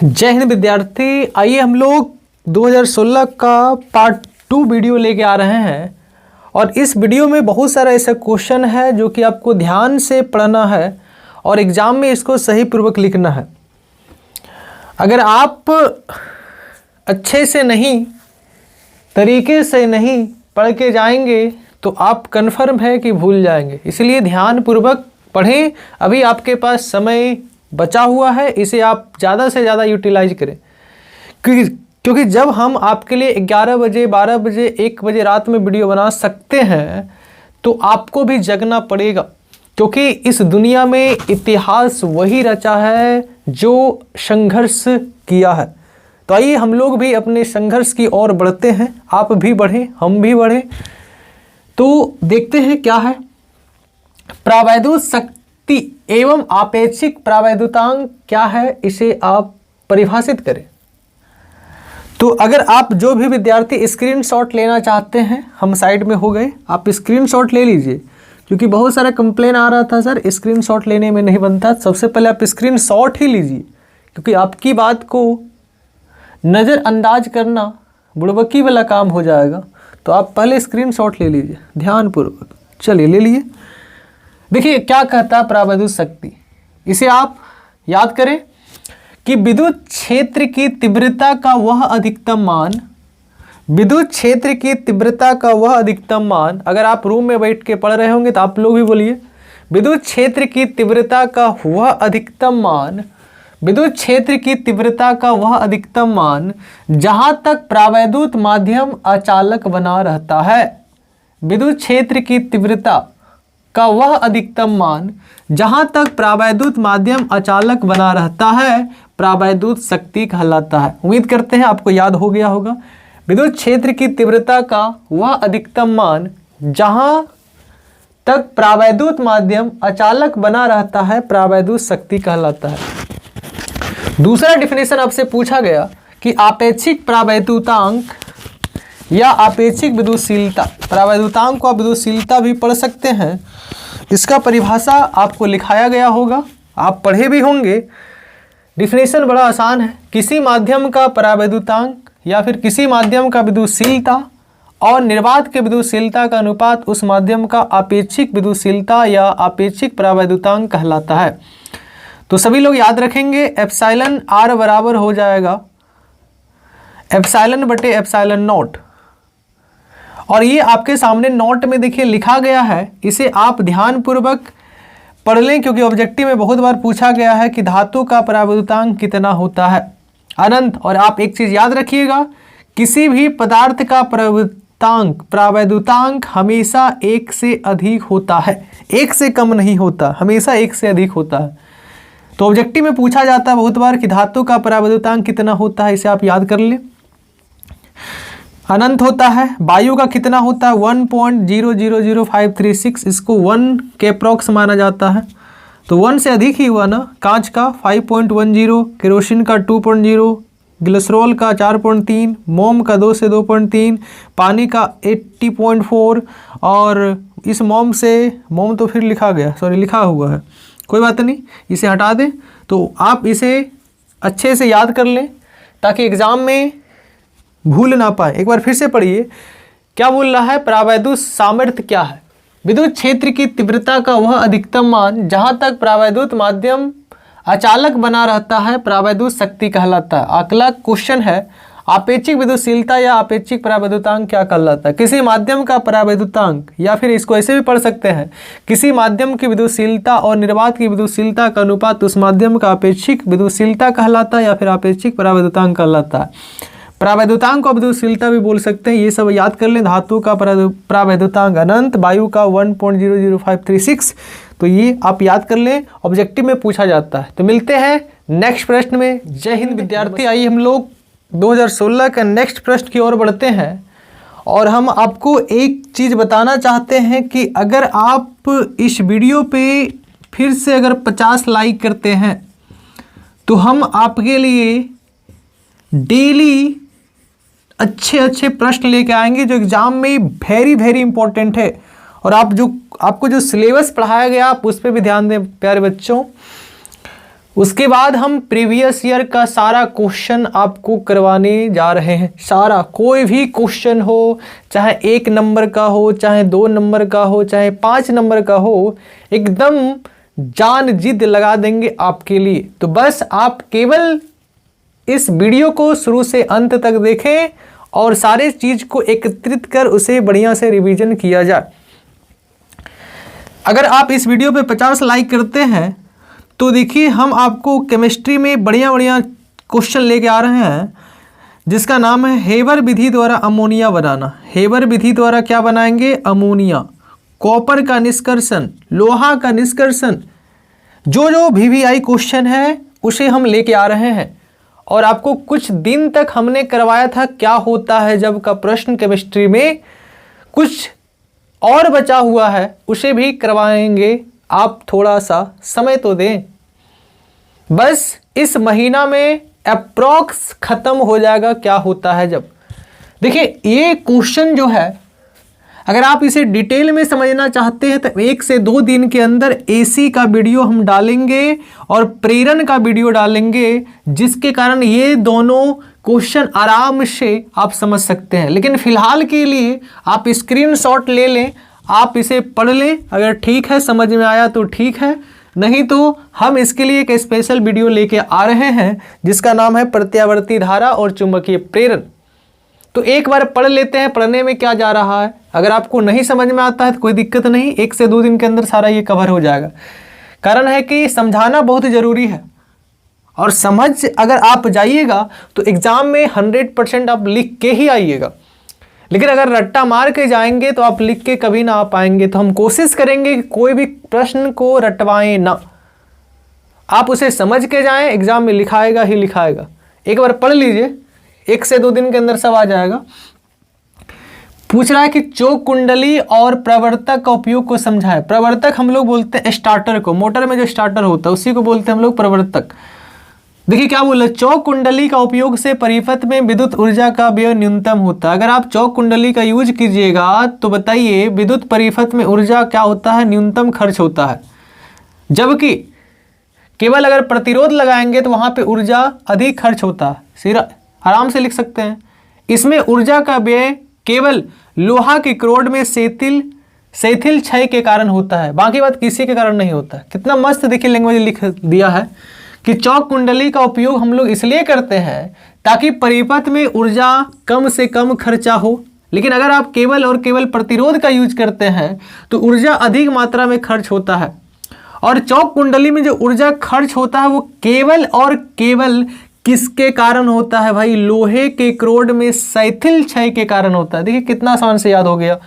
जय हिंद विद्यार्थी। आइए हम लोग 2016 का पार्ट 2 वीडियो लेके आ रहे हैं और इस वीडियो में बहुत सारा ऐसा क्वेश्चन है जो कि आपको ध्यान से पढ़ना है और एग्ज़ाम में इसको सही पूर्वक लिखना है। अगर आप अच्छे से नहीं, तरीके से नहीं पढ़ के जाएंगे तो आप कन्फर्म है कि भूल जाएंगे। इसलिए ध्यान पूर्वक पढ़ें। अभी आपके पास समय बचा हुआ है, इसे आप ज़्यादा से ज़्यादा यूटिलाइज करें क्योंकि जब हम आपके लिए 11 बजे, 12 बजे, 1 बजे रात में वीडियो बना सकते हैं तो आपको भी जगना पड़ेगा, क्योंकि इस दुनिया में इतिहास वही रचा है जो संघर्ष किया है। तो आइए हम लोग भी अपने संघर्ष की ओर बढ़ते हैं। आप भी बढ़ें, हम भी बढ़ें। तो देखते हैं क्या है। प्रावैधुत शक्ति एवं आपेक्षिक प्रावैधुतांक क्या है, इसे आप परिभाषित करें। तो अगर आप जो भी विद्यार्थी स्क्रीनशॉट लेना चाहते हैं, हम साइड में हो गए, आप स्क्रीनशॉट ले लीजिए, क्योंकि बहुत सारा कंप्लेन आ रहा था सर स्क्रीनशॉट लेने में नहीं बनता। सबसे पहले आप स्क्रीनशॉट ही लीजिए, क्योंकि आपकी बात को नज़रअंदाज करना बुड़बकी वाला काम हो जाएगा। तो आप पहले स्क्रीनशॉट ले लीजिए ध्यानपूर्वक। चलिए ले लिए। देखिए क्या कहता है प्रावैधुत शक्ति, इसे आप याद करें कि विद्युत क्षेत्र की तीव्रता का वह अधिकतम मान, विद्युत क्षेत्र की तीव्रता का वह अधिकतम मान, अगर आप रूम में बैठ के पढ़ रहे होंगे तो आप लोग भी बोलिए, विद्युत क्षेत्र की तीव्रता का वह अधिकतम मान, विद्युत क्षेत्र की तीव्रता का वह अधिकतम मान जहां तक प्रावैधुत माध्यम अचालक बना रहता है। विद्युत क्षेत्र की तीव्रता का वह अधिकतम मान जहां तक प्रावैधुत माध्यम अचालक बना रहता है, प्रावैधुत शक्ति कहलाता है। उम्मीद करते हैं आपको याद हो गया होगा। विद्युत क्षेत्र की तीव्रता का वह अधिकतम मान जहां तक प्रावैधुत माध्यम अचालक बना रहता है, प्रावैधुत शक्ति कहलाता है। दूसरा डिफिनेशन आपसे पूछा गया कि आपेक्षिक प्रावैधुतांक या आपेक्षिक विद्युतशीलता। प्रावैधुतांक को आप विद्युतशीलता भी पढ़ सकते हैं। इसका परिभाषा आपको लिखाया गया होगा, आप पढ़े भी होंगे। डिफिनेशन बड़ा आसान है। किसी माध्यम का प्रावैधुतांक या फिर किसी माध्यम का विद्युतशीलता और निर्वात के विद्युतशीलता का अनुपात उस माध्यम का आपेक्षिक विद्युतशीलता या आपेक्षिक प्रावैधुतांक कहलाता है। तो सभी लोग याद रखेंगे, एप्सिलॉन आर बराबर हो जाएगा एप्सिलॉन बटे एप्सिलॉन नॉट। और ये आपके सामने नोट में देखिए लिखा गया है, इसे आप ध्यानपूर्वक पढ़ लें, क्योंकि ऑब्जेक्टिव में बहुत बार पूछा गया है कि धातु का प्रावैधुतांक कितना होता है, अनंत। और आप एक चीज़ याद रखिएगा, किसी भी पदार्थ का प्रावैधुतांक हमेशा 1 से अधिक होता है, 1 से कम नहीं होता, हमेशा 1 से अधिक होता है। तो ऑब्जेक्टिव में पूछा जाता है बहुत बार कि धातु का प्रावैधुतांक कितना होता है, इसे आप याद कर लें। अनंत होता है। वायु का कितना होता है, 1.000536, इसको 1 के अप्रॉक्स माना जाता है, तो 1 से अधिक ही हुआ ना। कांच का 5.10, केरोसिन का 2.0, ग्लिसरॉल का 4.3, मोम का 2 से 2.3, पानी का 80.4। और इस मोम से, मोम तो फिर लिखा गया, सॉरी लिखा हुआ है, कोई बात नहीं, इसे हटा दें। तो आप इसे अच्छे से याद कर लें ताकि एग्ज़ाम में भूल ना पाए। एक बार फिर से पढ़िए, क्या बोल रहा है, प्रावैधुत सामर्थ्य क्या है। विद्युत क्षेत्र की तीव्रता का वह अधिकतम मान जहां तक प्रावैधुत माध्यम अचालक बना रहता है, प्रावैधुत शक्ति कहलाता है। अगला क्वेश्चन है, आपेक्षिक विद्युतशीलता या आपेक्षिक प्रावैधुतांक क्या कहलाता है। किसी माध्यम का प्रावैधुतांक, या फिर इसको ऐसे भी पढ़ सकते हैं, किसी माध्यम की विद्युतशीलता और निर्वात की विद्युतशीलता का अनुपात उस माध्यम का आपेक्षिक विद्युतशीलता कहलाता है या फिर आपेक्षिक प्रावैधुतांक कहलाता है। प्रावैधुतांक को विद्युतशीलता भी बोल सकते हैं, ये सब याद कर लें। धातु का प्रावैधुतांक अनंत, वायु का 1.00536, तो ये आप याद कर लें, ऑब्जेक्टिव में पूछा जाता है। तो मिलते हैं नेक्स्ट प्रश्न में। जय हिंद विद्यार्थी। आइए हम लोग 2016 का नेक्स्ट प्रश्न की ओर बढ़ते हैं और हम आपको एक चीज़ बताना चाहते हैं कि अगर आप इस वीडियो पे फिर से अगर 50 लाइक करते हैं तो हम आपके लिए डेली अच्छे अच्छे प्रश्न लेके आएंगे जो एग्ज़ाम में वेरी वेरी इंपॉर्टेंट है। और आपको जो सिलेबस पढ़ाया गया आप उस पर भी ध्यान दें प्यारे बच्चों। उसके बाद हम प्रीवियस ईयर का सारा क्वेश्चन आपको करवाने जा रहे हैं। सारा, कोई भी क्वेश्चन हो, चाहे 1 नंबर का हो, चाहे 2 नंबर का हो, चाहे 5 नंबर का हो, एकदम जान जिद लगा देंगे आपके लिए। तो बस आप केवल इस वीडियो को शुरू से अंत तक देखें और सारे चीज़ को एकत्रित कर उसे बढ़िया से रिवीजन किया जाए। अगर आप इस वीडियो पे 50 लाइक करते हैं तो देखिए हम आपको केमिस्ट्री में बढ़िया बढ़िया क्वेश्चन लेके आ रहे हैं, जिसका नाम है हेबर विधि द्वारा अमोनिया बनाना। हेबर विधि द्वारा क्या बनाएंगे? अमोनिया। कॉपर का निष्कर्षण, लोहा का निष्कर्षण, जो VVI क्वेश्चन है उसे हम लेके आ रहे हैं। और आपको कुछ दिन तक हमने करवाया था क्या होता है जब का प्रश्न केमिस्ट्री में, कुछ और बचा हुआ है उसे भी करवाएंगे। आप थोड़ा सा समय तो दें, बस इस महीना में अप्रॉक्स खत्म हो जाएगा क्या होता है जब। देखिए ये क्वेश्चन जो है, अगर आप इसे डिटेल में समझना चाहते हैं तो 1 से 2 दिन के अंदर AC का वीडियो हम डालेंगे और प्रेरण का वीडियो डालेंगे, जिसके कारण ये दोनों क्वेश्चन आराम से आप समझ सकते हैं। लेकिन फिलहाल के लिए आप स्क्रीनशॉट ले लें, आप इसे पढ़ लें, अगर ठीक है समझ में आया तो ठीक है, नहीं तो हम इसके लिए एक स्पेशल वीडियो लेके आ रहे हैं जिसका नाम है प्रत्यावर्ती धारा और चुंबकीय प्रेरण। तो एक बार पढ़ लेते हैं, पढ़ने में क्या जा रहा है। अगर आपको नहीं समझ में आता है तो कोई दिक्कत नहीं, 1 से 2 दिन के अंदर सारा ये कवर हो जाएगा। कारण है कि समझाना बहुत ज़रूरी है, और समझ अगर आप जाइएगा तो एग्ज़ाम में 100% आप लिख के ही आइएगा। लेकिन अगर रट्टा मार के जाएंगे तो आप लिख के कभी ना आ पाएंगे। तो हम कोशिश करेंगे कि कोई भी प्रश्न को रटवाएं ना, आप उसे समझ के जाएं, एग्जाम में लिखाएगा ही लिखाएगा। एक बार पढ़ लीजिए, 1 से 2 दिन के अंदर सब आ जाएगा। पूछ रहा है कि चौक कुंडली और प्रवर्तक का उपयोग को समझाए। प्रवर्तक हम लोग बोलते हैं स्टार्टर को, मोटर में जो स्टार्टर होता है उसी को बोलते हैं हम लोग प्रवर्तक। देखिए क्या बोला, चौक कुंडली का उपयोग से परिपथ में विद्युत ऊर्जा का व्यय न्यूनतम होता है। अगर आप चौक कुंडली का यूज कीजिएगा तो बताइए विद्युत परिपथ में ऊर्जा क्या होता है? न्यूनतम खर्च होता है। जबकि केवल अगर प्रतिरोध लगाएंगे तो वहां पे ऊर्जा अधिक खर्च होता है। सिरा आराम से लिख सकते हैं, इसमें ऊर्जा का व्यय केवल लोहा के क्रोड में शिथिल क्षय के कारण होता है, बाकी बात किसी के कारण नहीं होता है। कितना मस्त देखिए लैंग्वेज लिख दिया है कि चौक कुंडली का उपयोग हम लोग इसलिए करते हैं ताकि परिपथ में ऊर्जा कम से कम खर्चा हो। लेकिन अगर आप केवल और केवल प्रतिरोध का यूज करते हैं तो ऊर्जा अधिक मात्रा में खर्च होता है। और चौक कुंडली में जो ऊर्जा खर्च होता है वो केवल और केवल किसके कारण होता है भाई? लोहे के क्रोड में शिथिल क्षय के कारण होता है। देखिए कितना आसान से याद हो गया,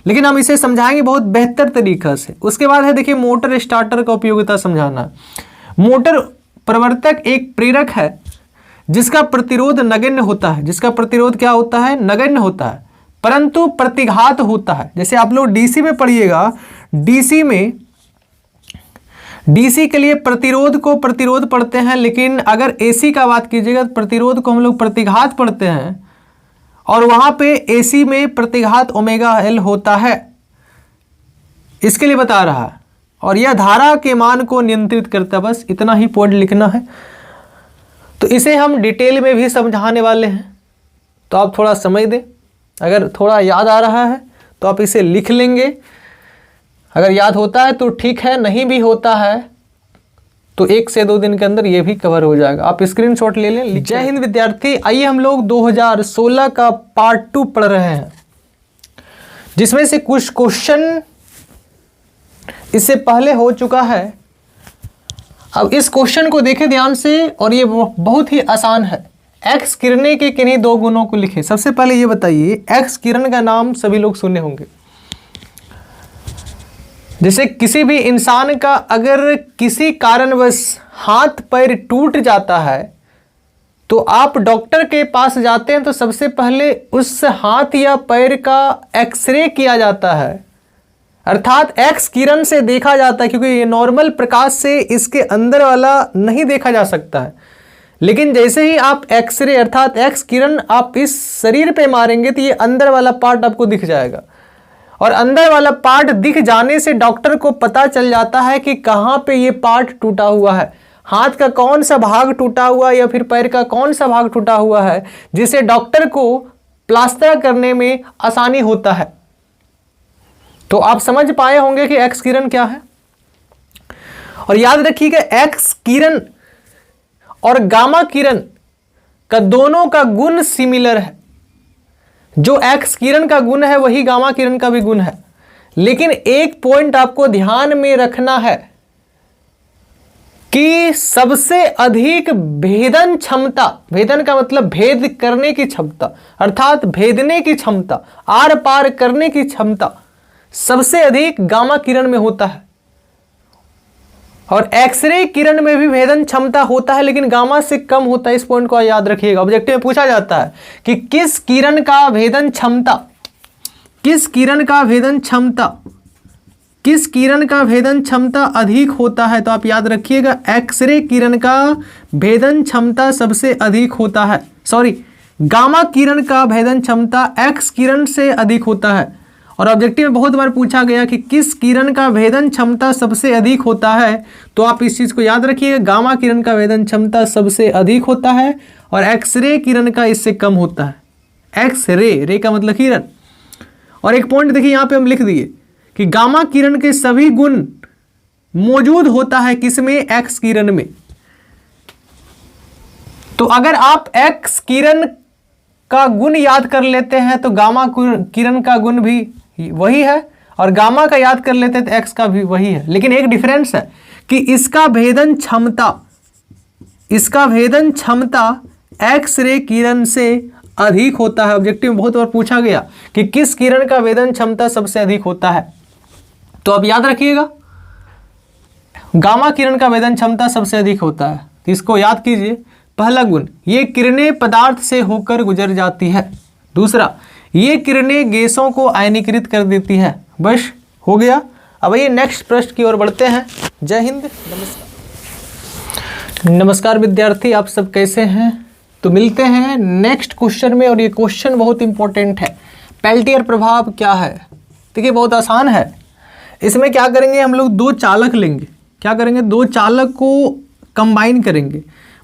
लेकिन हम इसे समझाएंगे बहुत बेहतर तरीका से। उसके बाद है देखिए मोटर स्टार्टर का उपयोगिता समझाना। मोटर प्रवर्तक एक प्रेरक है जिसका प्रतिरोध नगण्य होता है। जिसका प्रतिरोध क्या होता है? नगण्य होता है, परंतु प्रतिघात होता है। जैसे आप लोग डीसी में पढ़िएगा, डीसी में डीसी के लिए प्रतिरोध को प्रतिरोध पढ़ते हैं, लेकिन अगर एसी का बात कीजिएगा तो प्रतिरोध को हम लोग प्रतिघात पढ़ते हैं, और वहां पे एसी में प्रतिघात ओमेगा एल होता है। इसके लिए बता रहा है, और यह धारा के मान को नियंत्रित करता है। बस इतना ही पॉइंट लिखना है। तो इसे हम डिटेल में भी समझाने वाले हैं, तो आप थोड़ा समझ दें। अगर थोड़ा याद आ रहा है तो आप इसे लिख लेंगे, अगर याद होता है तो ठीक है, नहीं भी होता है तो 1 से 2 दिन के अंदर ये भी कवर हो जाएगा। आप स्क्रीनशॉट ले लें। जय हिंद विद्यार्थी, आइए हम लोग 2016 का पार्ट 2 पढ़ रहे हैं, जिसमें से कुछ क्वेश्चन इससे पहले हो चुका है। अब इस क्वेश्चन को देखें ध्यान से, और ये बहुत ही आसान है। एक्स किरणें के किन्हीं 2 गुणों को लिखें। सबसे पहले ये बताइए, एक्स किरण का नाम सभी लोग सुने होंगे। जैसे किसी भी इंसान का अगर किसी कारणवश हाथ पैर टूट जाता है तो आप डॉक्टर के पास जाते हैं तो सबसे पहले उस हाथ या पैर का एक्सरे किया जाता है, अर्थात एक्स किरण से देखा जाता है, क्योंकि ये नॉर्मल प्रकाश से इसके अंदर वाला नहीं देखा जा सकता है। लेकिन जैसे ही आप एक्सरे अर्थात एक्स किरण आप इस शरीर पे मारेंगे तो ये अंदर वाला पार्ट आपको दिख जाएगा, और अंदर वाला पार्ट दिख जाने से डॉक्टर को पता चल जाता है कि कहाँ पे ये पार्ट टूटा हुआ है। हाथ का कौन सा भाग टूटा हुआ या फिर पैर का कौन सा भाग टूटा हुआ है जिसे डॉक्टर को प्लास्टर करने में आसानी होता है। तो आप समझ पाए होंगे कि एक्स किरण क्या है। और याद रखिएगा एक्स किरण और गामा किरण का दोनों का गुण सिमिलर है। जो एक्स किरण का गुण है वही गामा किरण का भी गुण है, लेकिन एक पॉइंट आपको ध्यान में रखना है कि सबसे अधिक भेदन क्षमता, भेदन का मतलब भेद करने की क्षमता अर्थात भेदने की क्षमता, आर पार करने की क्षमता सबसे अधिक गामा किरण में होता है। और एक्सरे किरण में भी भेदन क्षमता होता है लेकिन गामा से कम होता है। इस पॉइंट को याद रखिएगा। ऑब्जेक्टिव में पूछा जाता है कि किस किरण का भेदन क्षमता, किस किरण का भेदन क्षमता, किस किरण का भेदन क्षमता अधिक होता है। तो आप याद रखिएगा एक्सरे किरण का भेदन क्षमता सबसे अधिक होता है, सॉरी गामा किरण का भेदन क्षमता एक्स किरण से अधिक होता है। और ऑब्जेक्टिव में बहुत बार पूछा गया कि किस किरण का भेदन क्षमता सबसे अधिक होता है, तो आप इस चीज़ को याद रखिएगा गामा किरण का भेदन क्षमता सबसे अधिक होता है और एक्सरे किरण का इससे कम होता है। एक्सरे, रे का मतलब किरण। और एक पॉइंट देखिए यहाँ पे हम लिख दिए कि गामा किरण के सभी गुण मौजूद होता है किसमें, एक्स किरण में। तो अगर आप एक्स किरण का गुण याद कर लेते हैं तो गामा किरण का गुण भी वही है, और गामा का याद कर लेते हैं तो एक्स का भी वही है। लेकिन एक डिफरेंस है कि इसका भेदन क्षमता, इसका भेदन क्षमता एक्स रे किरण से अधिक होता है। ऑब्जेक्टिव में बहुत बार पूछा गया कि किस किरण का भेदन क्षमता सबसे अधिक होता है, तो अब याद रखिएगा गामा किरण का भेदन क्षमता सबसे अधिक होता है। तो इसको याद कीजिए। पहला गुण, ये किरणें पदार्थ से होकर गुजर जाती है। दूसरा, ये किरणें गैसों को आयनीकृत कर देती है। बस हो गया। अब ये नेक्स्ट प्रश्न की ओर बढ़ते हैं। जय हिंद, नमस्कार। नमस्कार विद्यार्थी, आप सब कैसे हैं। तो मिलते हैं नेक्स्ट क्वेश्चन में। और ये क्वेश्चन बहुत इंपॉर्टेंट है। पेल्टियर प्रभाव क्या है। देखिए बहुत आसान है। इसमें क्या करेंगे हम लोग, दो चालक लेंगे। क्या करेंगे, दो चालक को कंबाइन करेंगे।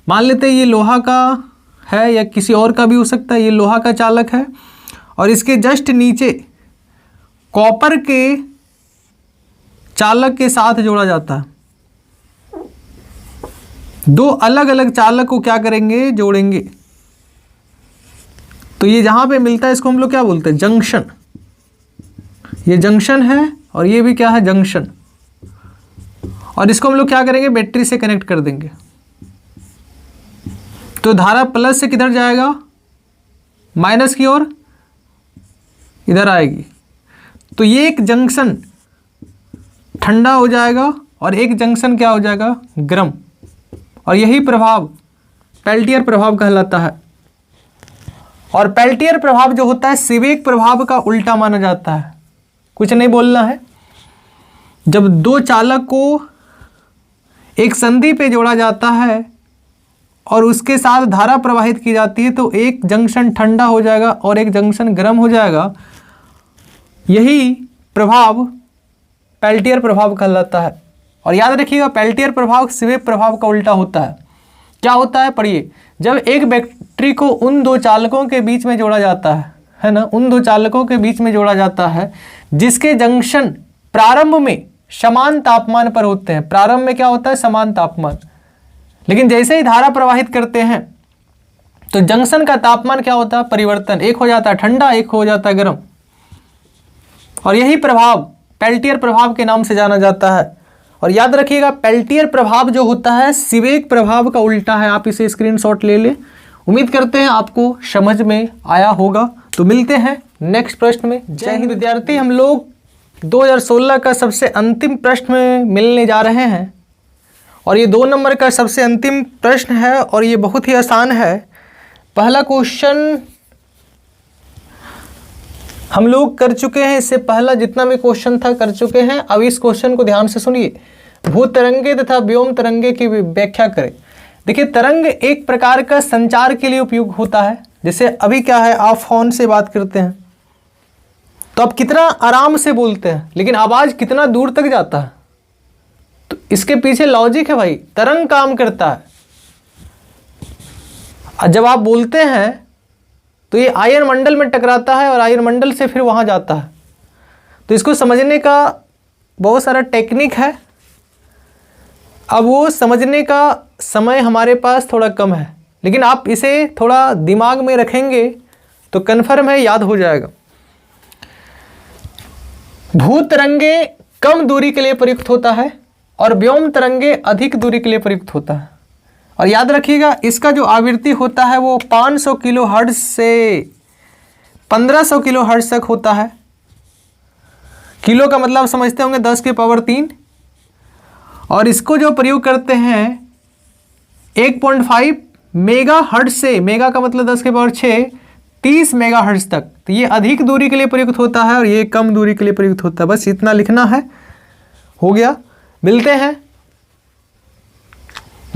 मान लेते हैं ये लोहा का है या किसी और का भी हो सकता है। ये लोहा का चालक है और इसके जस्ट नीचे कॉपर के चालक के साथ जोड़ा जाता है। दो अलग अलग चालक को क्या करेंगे, जोड़ेंगे। तो ये जहां पे मिलता है इसको हम लोग क्या बोलते हैं, जंक्शन। ये जंक्शन है और ये भी क्या है, जंक्शन। और इसको हम लोग क्या करेंगे, बैटरी से कनेक्ट कर देंगे। तो धारा प्लस से किधर जाएगा, माइनस की ओर इधर आएगी। तो ये एक जंक्शन ठंडा हो जाएगा और एक जंक्शन क्या हो जाएगा, गर्म। और यही प्रभाव पेल्टियर प्रभाव कहलाता है। और पेल्टियर प्रभाव जो होता है सीबेक प्रभाव का उल्टा माना जाता है। कुछ नहीं बोलना है। जब दो चालक को एक संधि पे जोड़ा जाता है और उसके साथ धारा प्रवाहित की जाती है तो एक जंक्शन ठंडा हो जाएगा और एक जंक्शन गर्म हो जाएगा। यही प्रभाव पेल्टियर प्रभाव कहलाता है। और याद रखिएगा पेल्टियर प्रभाव सीबेक प्रभाव का उल्टा होता है। क्या होता है, पढ़िए। जब एक बैटरी को उन दो चालकों के बीच में जोड़ा जाता है ना, उन दो चालकों के बीच में जोड़ा जाता है जिसके जंक्शन प्रारंभ में समान तापमान पर होते हैं। प्रारंभ में क्या होता है, समान तापमान। लेकिन जैसे ही धारा प्रवाहित करते हैं तो जंक्शन का तापमान क्या होता है, परिवर्तन। एक हो जाता है ठंडा, एक हो जाता है गर्म। और यही प्रभाव पेल्टियर प्रभाव के नाम से जाना जाता है। और याद रखिएगा पेल्टियर प्रभाव जो होता है सीबेक प्रभाव का उल्टा है। आप इसे स्क्रीनशॉट ले लें। उम्मीद करते हैं आपको समझ में आया होगा। तो मिलते हैं नेक्स्ट प्रश्न में। जय हिंद विद्यार्थी, हम लोग 2016 का सबसे अंतिम प्रश्न में मिलने जा रहे हैं। और ये 2 नंबर का सबसे अंतिम प्रश्न है और ये बहुत ही आसान है। पहला क्वेश्चन हम लोग कर चुके हैं, इससे पहला जितना भी क्वेश्चन था कर चुके हैं। अब इस क्वेश्चन को ध्यान से सुनिए। भू तरंगे तथा व्योम तरंगे की व्याख्या करें। देखिए तरंग एक प्रकार का संचार के लिए उपयोग होता है। जैसे अभी क्या है, आप फोन से बात करते हैं तो आप कितना आराम से बोलते हैं लेकिन आवाज़ कितना दूर तक जाता है। तो इसके पीछे लॉजिक है भाई, तरंग काम करता है। जब आप बोलते हैं तो ये आयन मंडल में टकराता है और आयन मंडल से फिर वहाँ जाता है। तो इसको समझने का बहुत सारा टेक्निक है। अब वो समझने का समय हमारे पास थोड़ा कम है, लेकिन आप इसे थोड़ा दिमाग में रखेंगे तो कन्फर्म है याद हो जाएगा। भू तरंगे कम दूरी के लिए प्रयुक्त होता है और व्योम तरंगे अधिक दूरी के लिए प्रयुक्त होता है। और याद रखिएगा इसका जो आवृत्ति होता है वो 500 किलो हर्ट्ज से 1500 किलो हर्ट्ज तक होता है। किलो का मतलब समझते होंगे 10 के पावर 3। और इसको जो प्रयोग करते हैं 1.5 मेगा हर्ट्ज से, मेगा का मतलब 10 के पावर 6, 30 मेगा हर्ट्ज तक। तो ये अधिक दूरी के लिए प्रयुक्त होता है और ये कम दूरी के लिए प्रयुक्त होता है। बस इतना लिखना है, हो गया। मिलते हैं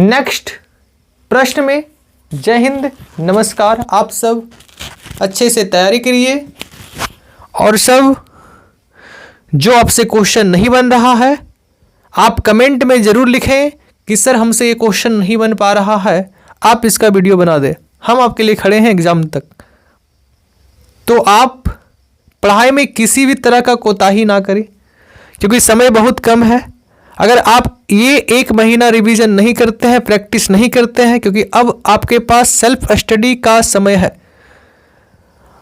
नेक्स्ट प्रश्न में। जय हिंद, नमस्कार। आप सब अच्छे से तैयारी करिए और सब जो आपसे क्वेश्चन नहीं बन रहा है आप कमेंट में ज़रूर लिखें कि सर हमसे ये क्वेश्चन नहीं बन पा रहा है, आप इसका वीडियो बना दें। हम आपके लिए खड़े हैं एग्ज़ाम तक। तो आप पढ़ाई में किसी भी तरह का कोताही ना करें क्योंकि समय बहुत कम है। अगर आप ये 1 महीना रिवीजन नहीं करते हैं, प्रैक्टिस नहीं करते हैं, क्योंकि अब आपके पास सेल्फ स्टडी का समय है।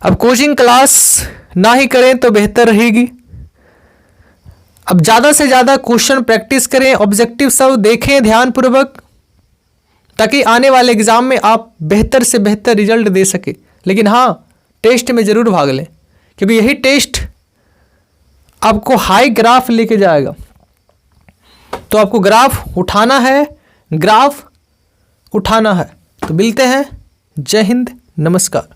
अब कोचिंग क्लास ना ही करें तो बेहतर रहेगी। अब ज़्यादा से ज़्यादा क्वेश्चन प्रैक्टिस करें, ऑब्जेक्टिव सब देखें ध्यानपूर्वक, ताकि आने वाले एग्ज़ाम में आप बेहतर से बेहतर रिजल्ट दे सके। लेकिन हाँ, टेस्ट में ज़रूर भाग लें क्योंकि यही टेस्ट आपको हाई ग्राफ लेके जाएगा। तो आपको ग्राफ उठाना है, ग्राफ उठाना है। तो मिलते हैं। जय हिंद, नमस्कार।